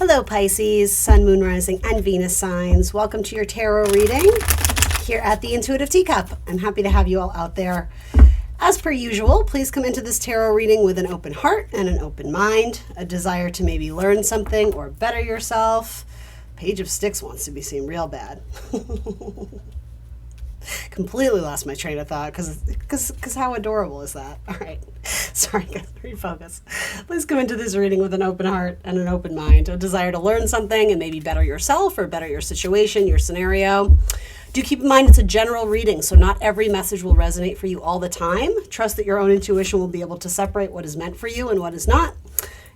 Hello Pisces, Sun, Moon, Rising, and Venus signs. Welcome to your tarot reading here at the Intuitive Teacup. I'm happy to have you all out there. As per usual, please come into this tarot reading with an open heart and an open mind, a desire to maybe learn something or better yourself. Page of Sticks wants to be seen real bad. Completely lost my train of thought because how adorable is that? All right. Sorry, guys, refocus. Please come into this reading with an open heart and an open mind, a desire to learn something and maybe better yourself or better your situation, your scenario. Do keep in mind it's a general reading, so not every message will resonate for you all the time. Trust that your own intuition will be able to separate what is meant for you and what is not.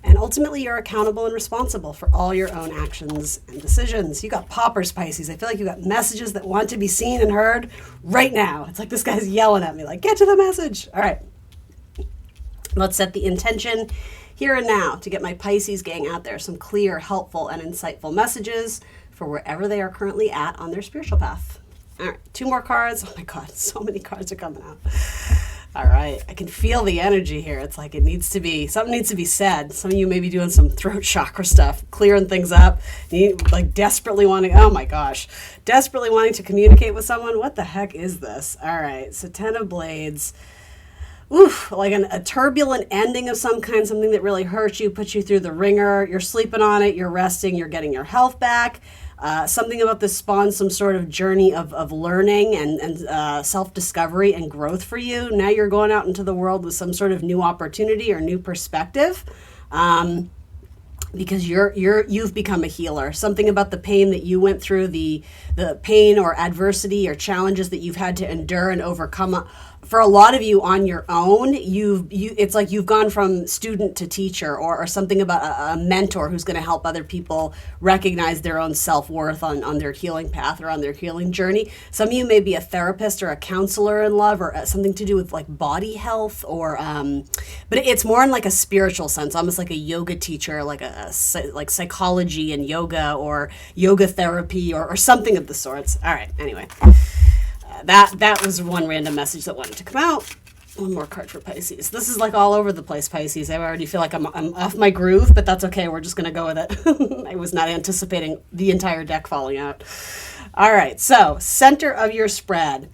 And ultimately, you're accountable and responsible for all your own actions and decisions. You got poppers, Pisces. I feel like you got messages that want to be seen and heard right now. It's like this guy's yelling at me, like, get to the message. All right. Let's set the intention here and now to get my Pisces gang out there some clear, helpful, and insightful messages for wherever they are currently at on their spiritual path. All right, 2 more cards. Oh my God, so many cards are coming out. All right, I can feel the energy here. It's like something needs to be said. Some of you may be doing some throat chakra stuff, clearing things up. Desperately wanting to communicate with someone. What the heck is this? All right, so 10 of Blades. Oof, like a turbulent ending of some kind, something that really hurts you, puts you through the ringer. You're sleeping on it, you're resting, you're getting your health back. Something about this spawns some sort of journey of learning and self-discovery and growth for you. Now you're going out into the world with some sort of new opportunity or new perspective. Because you've become a healer. Something about the pain that you went through, the pain or adversity or challenges that you've had to endure and overcome. For a lot of you on your own, it's like you've gone from student to teacher, or something about a mentor who's going to help other people recognize their own self-worth on their healing path or on their healing journey. Some of you may be a therapist or a counselor in love, or something to do with like body health, or but it's more in like a spiritual sense, almost like a yoga teacher, like like psychology and yoga or yoga therapy or something of the sorts. All right, anyway. That was one random message that wanted to come out. One more card for Pisces. This is like all over the place, Pisces. I already feel like I'm off my groove, but that's okay. We're just going to go with it. I was not anticipating the entire deck falling out. All right, so center of your spread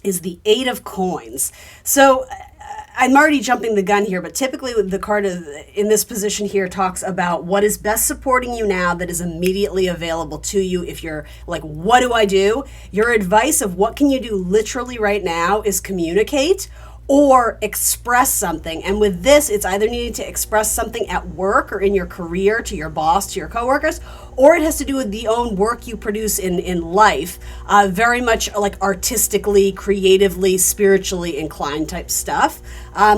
is the 8 of Coins. So I'm already jumping the gun here, but typically the card in this position here talks about what is best supporting you now that is immediately available to you. If you're like, what do I do? Your advice of what can you do literally right now is communicate or express something. And with this, it's either needing to express something at work or in your career to your boss, to your coworkers, or it has to do with the own work you produce in life, very much like artistically, creatively, spiritually inclined type stuff.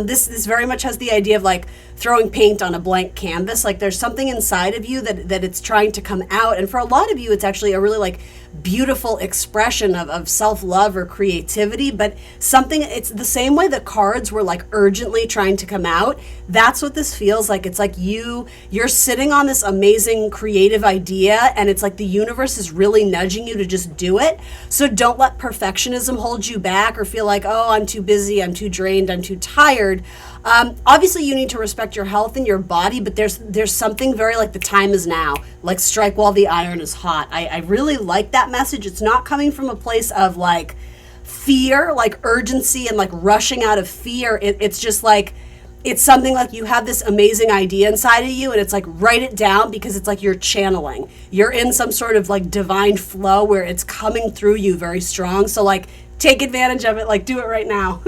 This very much has the idea of like throwing paint on a blank canvas. Like there's something inside of you that it's trying to come out. And for a lot of you, it's actually a really like beautiful expression of self-love or creativity, but it's the same way that cards were like urgently trying to come out. That's what this feels like. It's like you're sitting on this amazing creative idea, and it's like the universe is really nudging you to just do it. So don't let perfectionism hold you back or feel like, oh, I'm too busy, I'm too drained, I'm too tired. Obviously you need to respect your health and your body, but there's something very like the time is now, like strike while the iron is hot. I really like that message. It's not coming from a place of like fear, like urgency and like rushing out of fear. It's just like, it's something like you have this amazing idea inside of you, and it's like, write it down, because it's like you're channeling. You're in some sort of like divine flow where it's coming through you very strong. So like take advantage of it, like do it right now.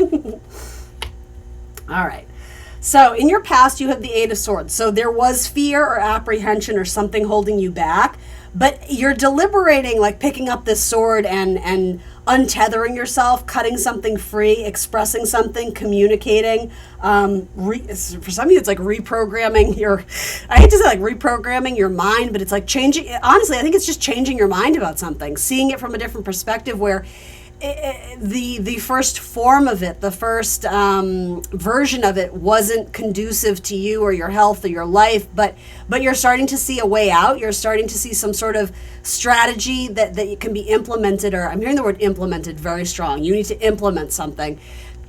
All right. So in your past, you have the 8 of Swords. So there was fear or apprehension or something holding you back, but you're deliberating, like picking up this sword and untethering yourself, cutting something free, expressing something, communicating. For some of you, it's like reprogramming I hate to say like reprogramming your mind, but it's like changing, honestly, I think it's just changing your mind about something, seeing it from a different perspective where the first form of it, the first version of it wasn't conducive to you or your health or your life, but you're starting to see a way out. You're starting to see some sort of strategy that can be implemented, or I'm hearing the word implemented very strong. You need to implement something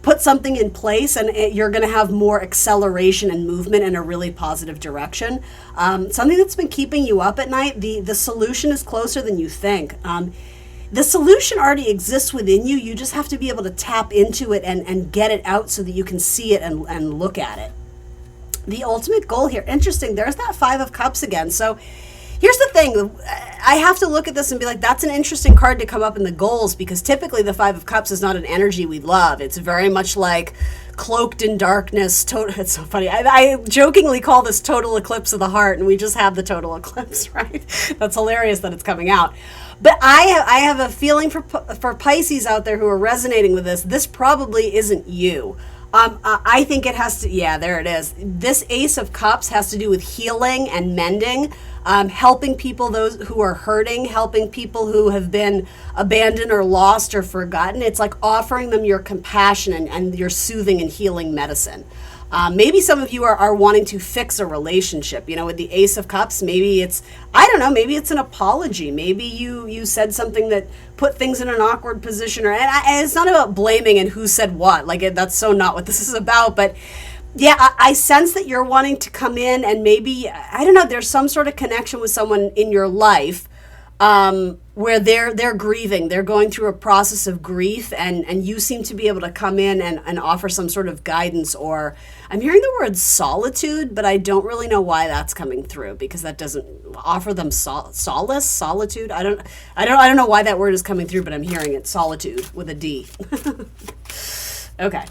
put something in place, and you're going to have more acceleration and movement in a really positive direction. Something that's been keeping you up at night, the solution is closer than you think. The solution already exists within you. You just have to be able to tap into it and get it out so that you can see it and look at it. The ultimate goal here, interesting, there's that Five of Cups again. So here's the thing, I have to look at this and be like, that's an interesting card to come up in the goals, because typically the Five of Cups is not an energy we love. It's very much like cloaked in darkness. It's so funny. I jokingly call this total eclipse of the heart, and we just have the total eclipse, right? That's hilarious that it's coming out. But I have a feeling for Pisces out there who are resonating with this. This probably isn't you. I think it has to, yeah, there it is. This Ace of Cups has to do with healing and mending, helping people, those who are hurting, helping people who have been abandoned or lost or forgotten. It's like offering them your compassion and your soothing and healing medicine. Maybe some of you are wanting to fix a relationship, with the Ace of Cups. Maybe it's, I don't know, maybe it's an apology. Maybe you said something that put things in an awkward position, and it's not about blaming and who said what. That's so not what this is about. But yeah, I sense that you're wanting to come in and maybe, I don't know, there's some sort of connection with someone in your life where they're grieving, they're going through a process of grief, and you seem to be able to come in and offer some sort of guidance, or I'm hearing the word solitude, but I don't really know why that's coming through, because that doesn't offer them solace, solitude. I don't know why that word is coming through, but I'm hearing it, solitude with a D. Okay.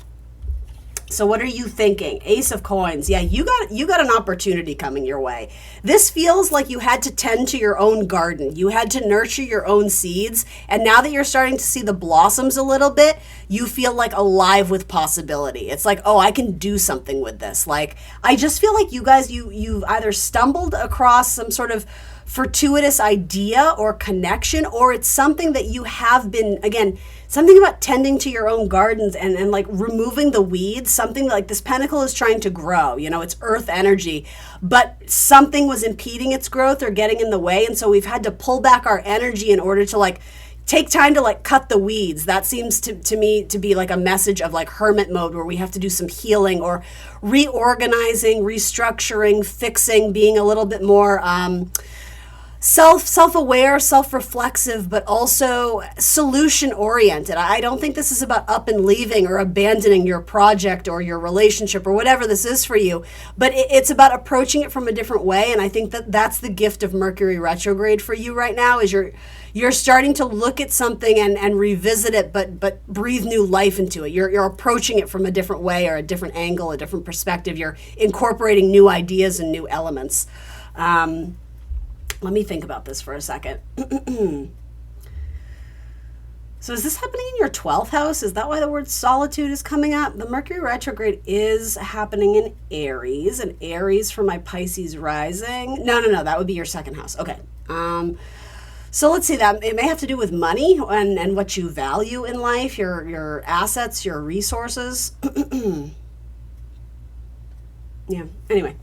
So what are you thinking? Ace of Coins. Yeah, you got an opportunity coming your way. This feels like you had to tend to your own garden. You had to nurture your own seeds. And now that you're starting to see the blossoms a little bit, you feel like alive with possibility. It's like, oh, I can do something with this. Like, I just feel like you guys, you've either stumbled across some sort of fortuitous idea or connection, or it's something that you have been, again, something about tending to your own gardens and like removing the weeds, something like this pentacle is trying to grow, it's earth energy, but something was impeding its growth or getting in the way. And so we've had to pull back our energy in order to like take time to like cut the weeds. That seems to me to be like a message of like hermit mode, where we have to do some healing or reorganizing, restructuring, fixing, being a little bit more, self-aware, self-reflexive, but also solution-oriented. I don't think this is about up and leaving or abandoning your project or your relationship or whatever this is for you, but it's about approaching it from a different way. And I think that that's the gift of Mercury retrograde for you right now, is you're starting to look at something and revisit it, but breathe new life into it. You're approaching it from a different way, or a different angle, a different perspective. You're incorporating new ideas and new elements. Let me think about this for a second. So is this happening in your 12th house? Is that why the word solitude is coming up? The Mercury retrograde is happening in Aries, and Aries for my Pisces rising. No, that would be your second house. Okay. So let's see, that it may have to do with money and what you value in life, your assets, your resources. Yeah, anyway.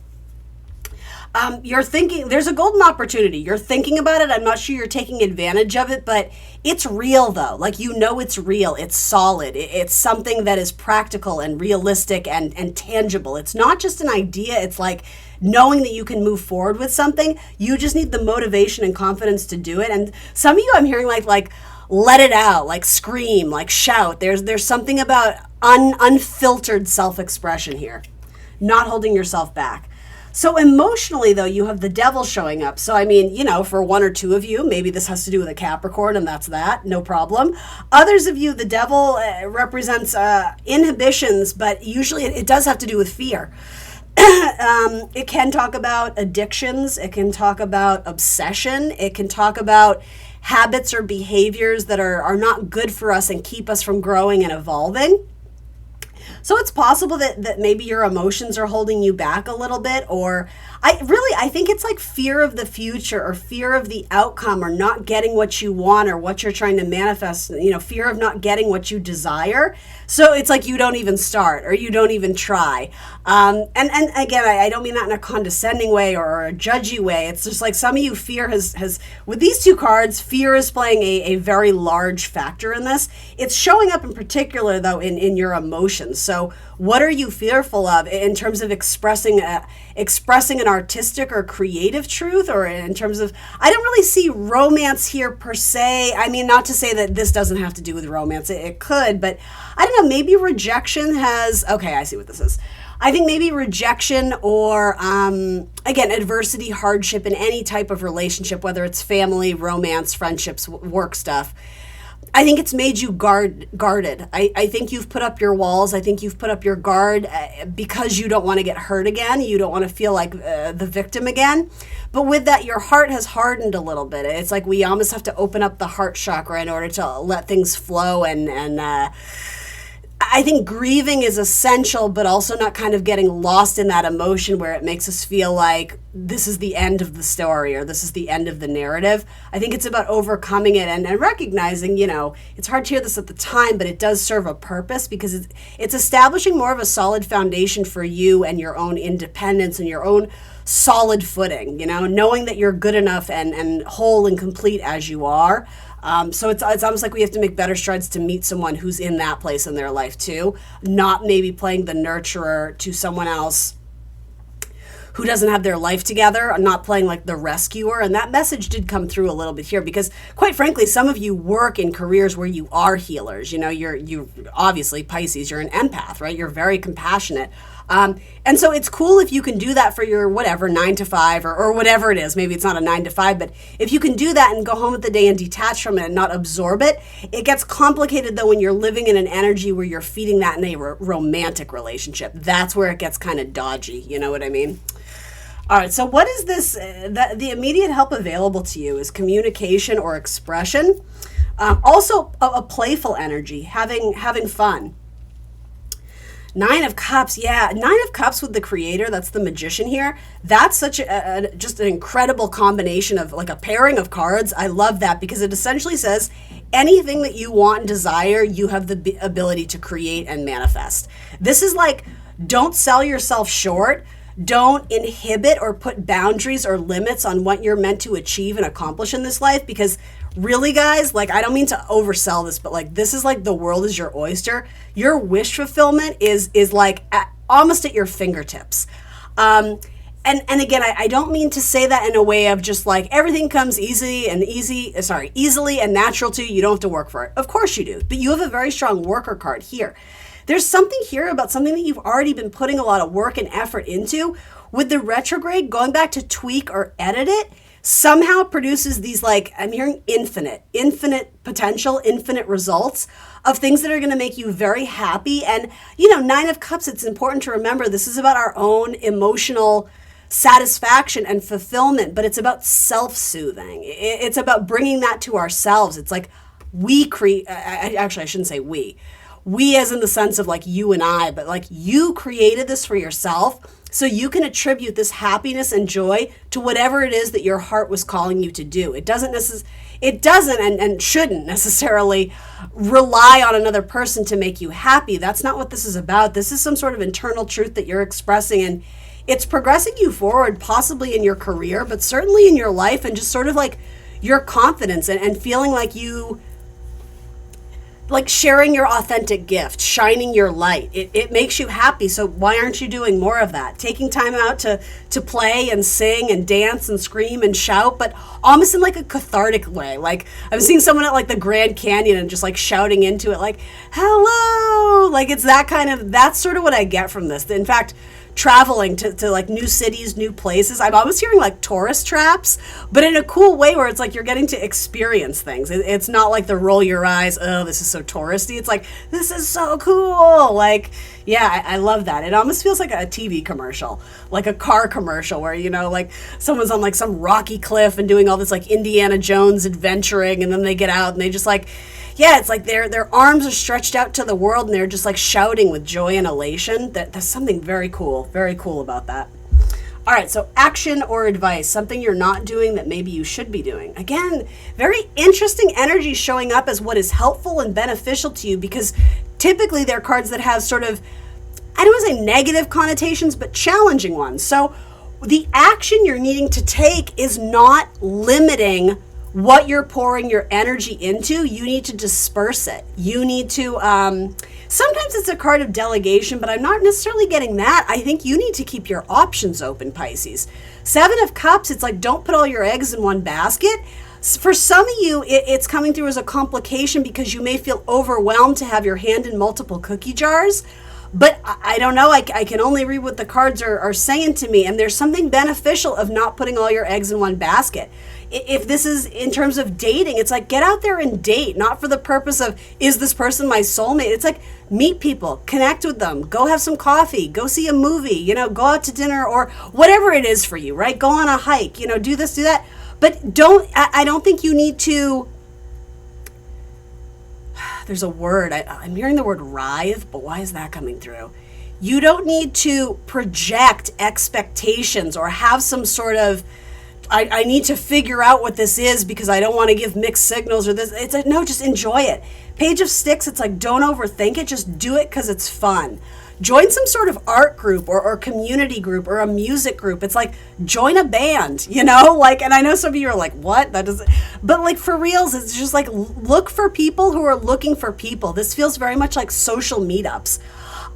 You're thinking, there's a golden opportunity. You're thinking about it. I'm not sure you're taking advantage of it, but it's real though. Like, it's real. It's solid. It's something that is practical and realistic and tangible. It's not just an idea. It's like knowing that you can move forward with something. You just need the motivation and confidence to do it. And some of you I'm hearing like let it out, like scream, like shout. There's something about unfiltered self-expression here, not holding yourself back. So emotionally, though, you have the devil showing up. So, I mean, for one or two of you, maybe this has to do with a Capricorn, and that's that, no problem. Others of you, the devil represents inhibitions, but usually it does have to do with fear. It can talk about addictions. It can talk about obsession. It can talk about habits or behaviors that are not good for us and keep us from growing and evolving. So it's possible that maybe your emotions are holding you back a little bit, or I think it's like fear of the future, or fear of the outcome, or not getting what you want or what you're trying to manifest, fear of not getting what you desire. So it's like you don't even start, or you don't even try. And again, I don't mean that in a condescending way or a judgy way. It's just like some of you, fear has with these two cards, fear is playing a very large factor in this. It's showing up in particular, though, in your emotions. So what are you fearful of in terms of expressing an artistic or creative truth, or in terms of, I don't really see romance here per se. I mean, not to say that this doesn't have to do with romance. It could, but I don't know, maybe rejection has, okay, I see what this is. I think maybe rejection or, again, adversity, hardship in any type of relationship, whether it's family, romance, friendships, work stuff. I think it's made you guarded. I think you've put up your walls. I think you've put up your guard because you don't want to get hurt again. You don't want to feel like the victim again. But with that, your heart has hardened a little bit. It's like we almost have to open up the heart chakra in order to let things flow and I think grieving is essential, but also not kind of getting lost in that emotion where it makes us feel like this is the end of the story or this is the end of the narrative. I think it's about overcoming it and recognizing, it's hard to hear this at the time, but it does serve a purpose because it's establishing more of a solid foundation for you and your own independence and your own solid footing, knowing that you're good enough and whole and complete as you are. So it's almost like we have to make better strides to meet someone who's in that place in their life too, not maybe playing the nurturer to someone else who doesn't have their life together, or not playing like the rescuer. And that message did come through a little bit here because, quite frankly, some of you work in careers where you are healers. You're obviously Pisces, you're an empath, right? You're very compassionate. And so it's cool if you can do that for your whatever 9 to 5 or whatever it is. Maybe it's not a 9 to 5, but if you can do that and go home at the day and detach from it and not absorb it, it gets complicated though when you're living in an energy where you're feeding that in a romantic relationship. That's where it gets kind of dodgy. You know what I mean? All right. So what is this? The immediate help available to you is communication or expression. Also a playful energy, having fun. 9 of Cups, yeah. 9 of Cups with the Creator, that's the Magician here. That's such just an incredible combination of like a pairing of cards. I love that because it essentially says anything that you want and desire, you have the ability to create and manifest. This is like, don't sell yourself short. Don't inhibit or put boundaries or limits on what you're meant to achieve and accomplish in this life because really, guys, like, I don't mean to oversell this, but like, this is like the world is your oyster. Your wish fulfillment is like almost at your fingertips. And again, I don't mean to say that in a way of just like everything comes easily and natural to you. You don't have to work for it. Of course you do, but you have a very strong worker card here. There's something here about something that you've already been putting a lot of work and effort into. With the retrograde, going back to tweak or edit it, somehow produces these, like, I'm hearing infinite potential, infinite results of things that are going to make you very happy. And, 9 of Cups, it's important to remember this is about our own emotional satisfaction and fulfillment, but it's about self-soothing. It's about bringing that to ourselves. It's like we create, actually, I shouldn't say we as in the sense of like you and I, but like you created this for yourself so you can attribute this happiness and joy to whatever it is that your heart was calling you to do. It doesn't and shouldn't necessarily rely on another person to make you happy. That's not what this is about. This is some sort of internal truth that you're expressing, and it's progressing you forward, possibly in your career, but certainly in your life, and just sort of like your confidence and feeling like you, like sharing your authentic gift, shining your light. It makes you happy. So why aren't you doing more of that? Taking time out to play and sing and dance and scream and shout, but almost in like a cathartic way. Like I'm seeing someone at like the Grand Canyon and just like shouting into it like, hello. Like it's that's sort of what I get from this. In fact, traveling to like new cities, new places, I'm almost hearing like tourist traps, but in a cool way where it's like you're getting to experience things. It's not like the roll your eyes, oh, this is so touristy. It's like, this is so cool. Like, yeah, I love that. It almost feels like a TV commercial, like a car commercial where, like someone's on like some rocky cliff and doing all this like Indiana Jones adventuring, and then they get out and they just like, yeah, it's like their arms are stretched out to the world and they're just like shouting with joy and elation. That's something very cool about that. All right, so action or advice, something you're not doing that maybe you should be doing. Again, very interesting energy showing up as what is helpful and beneficial to you, because typically they're cards that have sort of, I don't want to say negative connotations, but challenging ones. So the action you're needing to take is not limiting what you're pouring your energy into. You need to disperse it. You need to, sometimes it's a card of delegation, but I'm not necessarily getting that. I think you need to keep your options open, Pisces. Seven of Cups, it's like, don't put all your eggs in one basket. For some of you, it's coming through as a complication because you may feel overwhelmed to have your hand in multiple cookie jars. But I don't know, I can only read what the cards are saying to me, and there's something beneficial of not putting all your eggs in one basket. If this is in terms of dating, it's like, get out there and date, not for the purpose of, is this person my soulmate? It's like, meet people, connect with them, go have some coffee, go see a movie, go out to dinner, or whatever it is for you, right? Go on a hike, do this, do that. But I don't think you need to, there's a word, I'm hearing the word writhe, but why is that coming through? You don't need to project expectations or have some sort of, I need to figure out what this is because I don't want to give mixed signals or this. It's like, no, just enjoy it. Page of Sticks, it's like, don't overthink it. Just do it because it's fun. Join some sort of art group or community group or a music group. It's like, join a band, and I know some of you are like, what? That doesn't, but like for reals, it's just like, look for people who are looking for people. This feels very much like social meetups.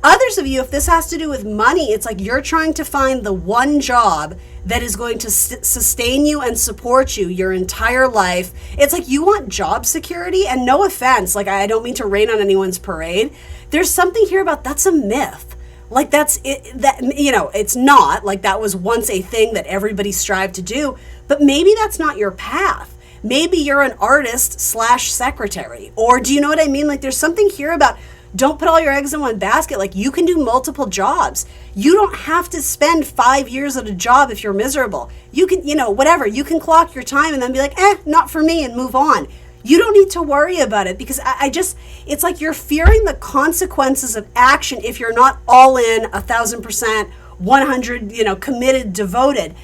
Others of you, if this has to do with money, it's like you're trying to find the one job that is going to sustain you and support you your entire life. It's like you want job security, and no offense, like I don't mean to rain on anyone's parade. There's something here about that's a myth. Like that's it, that it's not like that was once a thing that everybody strived to do, but maybe that's not your path. Maybe you're an artist / secretary, or do you know what I mean? Like there's something here about, don't put all your eggs in one basket. Like you can do multiple jobs. You don't have to spend 5 years at a job if you're miserable. You can, whatever. You can clock your time and then be like, not for me, and move on. You don't need to worry about it because it's like you're fearing the consequences of action if you're not all in 1,000%, 100, committed, devoted.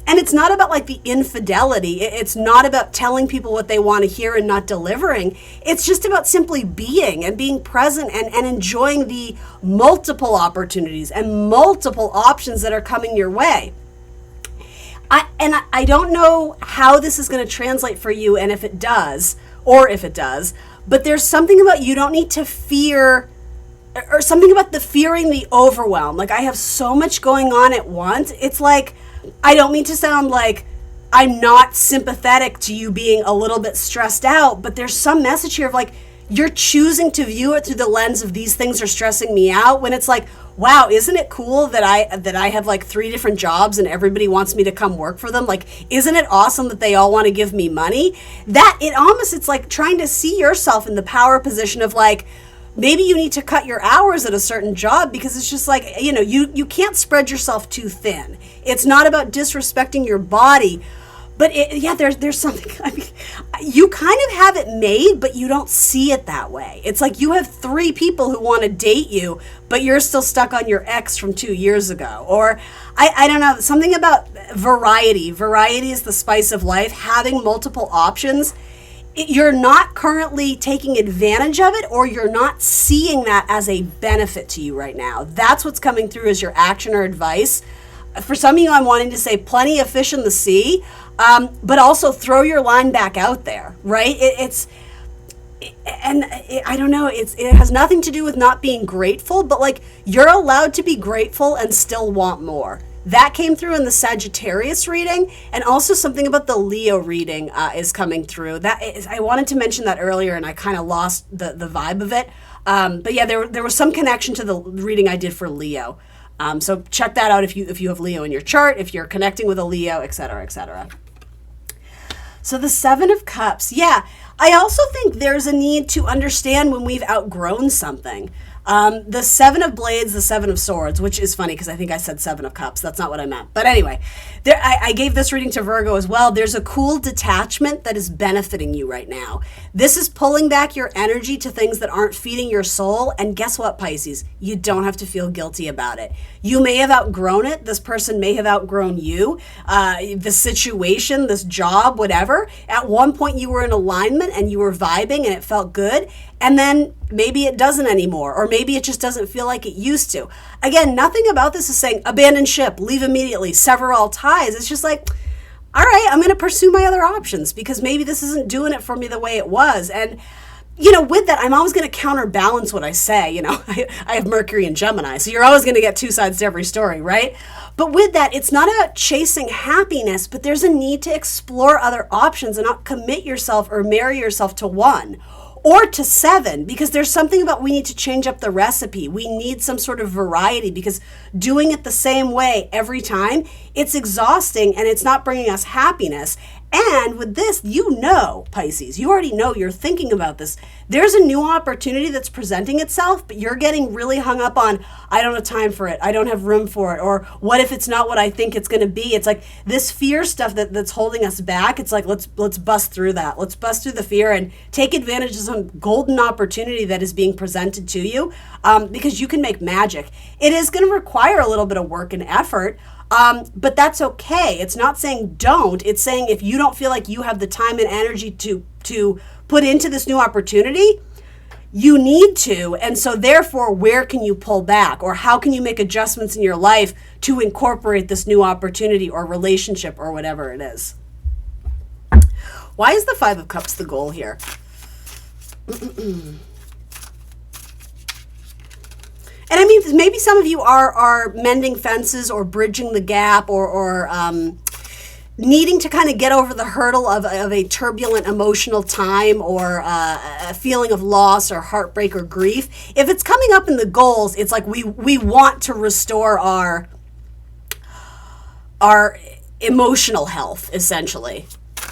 And it's not about like the infidelity. It's not about telling people what they want to hear and not delivering. It's just about simply being and being present and enjoying the multiple opportunities and multiple options that are coming your way. I don't know how this is going to translate for you, and if it does, but there's something about you don't need to fear, or something about the fearing the overwhelm. Like I have so much going on at once. It's like, I don't mean to sound like I'm not sympathetic to you being a little bit stressed out, but there's some message here of like, you're choosing to view it through the lens of these things are stressing me out, when it's like, wow, isn't it cool that I have like 3 different jobs and everybody wants me to come work for them? Like, isn't it awesome that they all want to give me money? It's like trying to see yourself in the power position of like, maybe you need to cut your hours at a certain job because it's just like, you can't spread yourself too thin. It's not about disrespecting your body, but there's something, you kind of have it made, but you don't see it that way. It's like you have 3 people who want to date you, but you're still stuck on your ex from 2 years ago. Or I don't know, something about variety. Variety is the spice of life. Having multiple options, you're not currently taking advantage of it, or you're not seeing that as a benefit to you right now. That's what's coming through as your action or advice. For some of you, I'm wanting to say plenty of fish in the sea, but also throw your line back out there, right? I don't know, it has nothing to do with not being grateful, but like you're allowed to be grateful and still want more. That came through in the Sagittarius reading, and also something about the Leo reading is coming through. I wanted to mention that earlier, and I kind of lost the vibe of it. But yeah, there was some connection to the reading I did for Leo. So check that out if you have Leo in your chart, if you're connecting with a Leo, etc., etc. So the 7 of Cups, yeah. I also think there's a need to understand when we've outgrown something. The 7 of Blades, the 7 of Swords, which is funny because I think I said 7 of Cups. That's not what I meant. But anyway, I gave this reading to Virgo as well. There's a cool detachment that is benefiting you right now. This is pulling back your energy to things that aren't feeding your soul. And guess what, Pisces? You don't have to feel guilty about it. You may have outgrown it. This person may have outgrown you. The situation, this job, whatever. At one point you were in alignment and you were vibing and it felt good. And then maybe it doesn't anymore, or maybe it just doesn't feel like it used to. Again, nothing about this is saying abandon ship, leave immediately, sever all ties. It's just like, all right, I'm going to pursue my other options because maybe this isn't doing it for me the way it was. And, with that, I'm always going to counterbalance what I say. I have Mercury and Gemini, so you're always going to get two sides to every story, right? But with that, it's not about chasing happiness, but there's a need to explore other options and not commit yourself or marry yourself to one or to 7, because there's something about we need to change up the recipe. We need some sort of variety, because doing it the same way every time, it's exhausting and it's not bringing us happiness. And with this, Pisces, you already know, you're thinking about this. There's a new opportunity that's presenting itself, but you're getting really hung up on, I don't have time for it, I don't have room for it, or what if it's not what I think it's going to be? It's like this fear stuff that's holding us back. It's like, let's bust through that. Let's bust through the fear and take advantage of some golden opportunity that is being presented to you, because you can make magic. It is going to require a little bit of work and effort, but that's okay. It's not saying don't. It's saying if you don't feel like you have the time and energy to put into this new opportunity, you need to. And so therefore, where can you pull back, or how can you make adjustments in your life to incorporate this new opportunity or relationship or whatever it is? Why is the 5 of Cups the goal here? And I mean, maybe some of you are mending fences or bridging the gap, or needing to kind of get over the hurdle of a turbulent emotional time, or a feeling of loss or heartbreak or grief. If it's coming up in the goals, it's like we want to restore our emotional health, essentially.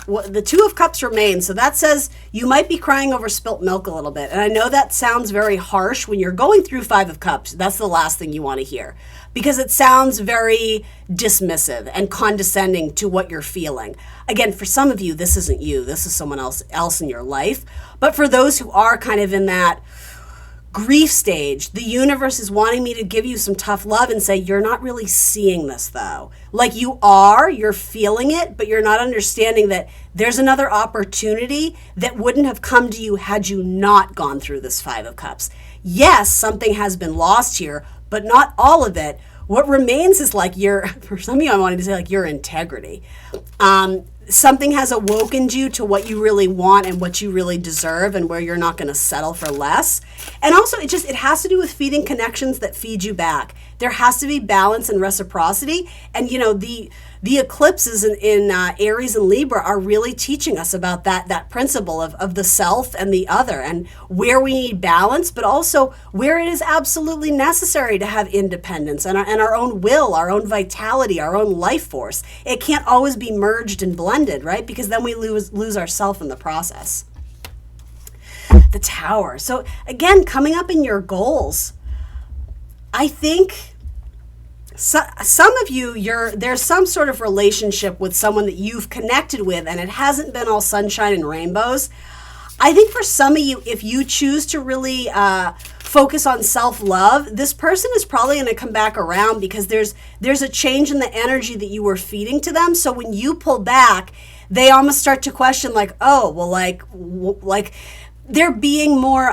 The 2 of Cups remains, so that says you might be crying over spilt milk a little bit. And I know that sounds very harsh when you're going through 5 of Cups. That's the last thing you want to hear, because it sounds very dismissive and condescending to what you're feeling. Again, for some of you, this isn't you. This is someone else in your life. But for those who are kind of in that grief stage, the universe is wanting me to give you some tough love and say, you're not really seeing this though. Like you're feeling it, but you're not understanding that there's another opportunity that wouldn't have come to you had you not gone through this 5 of Cups. Yes, something has been lost here, but not all of it. What remains is like for some of you, I wanted to say like your integrity. Something has awokened you to what you really want and what you really deserve, and where you're not going to settle for less. And also it has to do with feeding connections that feed you back. There has to be balance and reciprocity. And the eclipses in Aries and Libra are really teaching us about that principle of the self and the other, and where we need balance, but also where it is absolutely necessary to have independence and our own will, our own vitality, our own life force. It can't always be merged and blended, right? Because then we lose ourselves in the process. The Tower. So again, coming up in your goals, I think some of you, there's some sort of relationship with someone that you've connected with, and it hasn't been all sunshine and rainbows. I think for some of you, if you choose to really focus on self-love, this person is probably going to come back around, because there's a change in the energy that you were feeding to them. So when you pull back, they almost start to question like, oh, well, like they're being more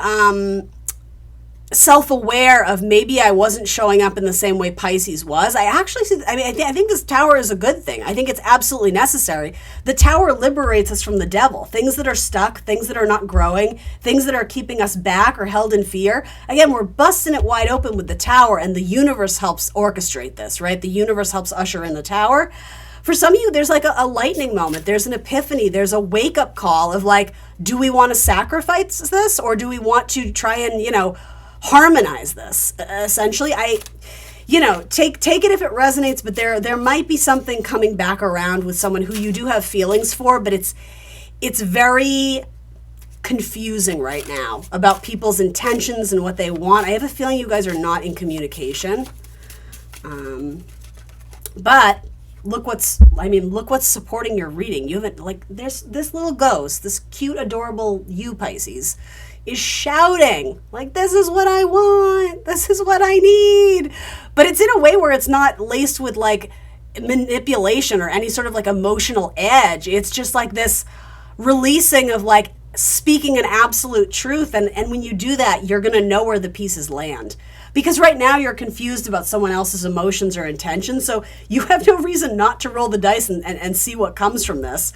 self-aware of, maybe I wasn't showing up in the same way Pisces was. I think this Tower is a good thing. I think it's absolutely necessary. The Tower liberates us from the devil. Things that are stuck, things that are not growing, things that are keeping us back or held in fear. Again, we're busting it wide open with the Tower, and the universe helps orchestrate this, right? The universe helps usher in the Tower. For some of you, there's like a lightning moment. There's an epiphany. There's a wake-up call of like, do we want to sacrifice this, or do we want to try and, harmonize this? Essentially, take it if it resonates, but there might be something coming back around with someone who you do have feelings for, but it's very confusing right now about people's intentions and what they want. I have a feeling you guys are not in communication. But look what's supporting your reading. You haven't, there's this little ghost, this cute, adorable you, Pisces, is shouting like, this is what I want, this is what I need. But it's in a way where it's not laced with like manipulation or any sort of like emotional edge. It's just like this releasing of like, speaking an absolute truth. And when you do that, you're going to know where the pieces land. Because right now you're confused about someone else's emotions or intentions. So you have no reason not to roll the dice and see what comes from this.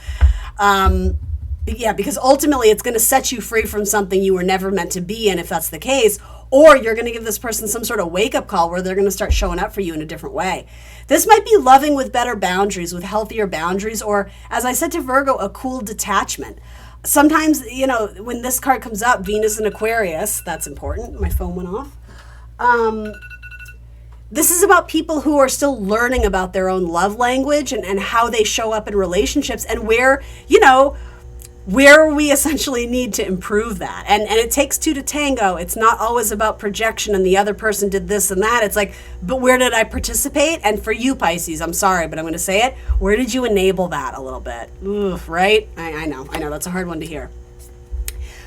Yeah, because ultimately it's going to set you free from something you were never meant to be in, if that's the case. Or you're going to give this person some sort of wake-up call where they're going to start showing up for you in a different way. This might be loving with better boundaries, with healthier boundaries, or, as I said to Virgo, a cool detachment. Sometimes, you know, when this card comes up, Venus in Aquarius, that's important. My phone went off. This is about people who are still learning about their own love language and how they show up in relationships, and where, you know, where we essentially need to improve that. And it takes two to tango. It's not always about projection and the other person did this and that. It's like, but where did I participate? And for you, Pisces, I'm sorry, but I'm going to say it. Where did you enable that a little bit? Oof, right? I know. That's a hard one to hear.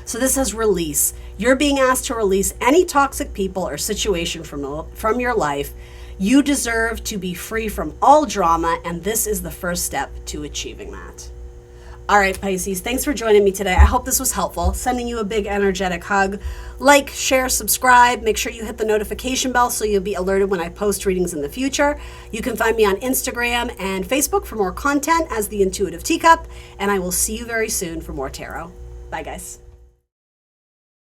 So this says release. You're being asked to release any toxic people or situation from your life. You deserve to be free from all drama, and this is the first step to achieving that. All right, Pisces, thanks for joining me today. I hope this was helpful. Sending you a big energetic hug. Like, share, subscribe. Make sure you hit the notification bell so you'll be alerted when I post readings in the future. You can find me on Instagram and Facebook for more content as The Intuitive Teacup, and I will see you very soon for more tarot. Bye, guys.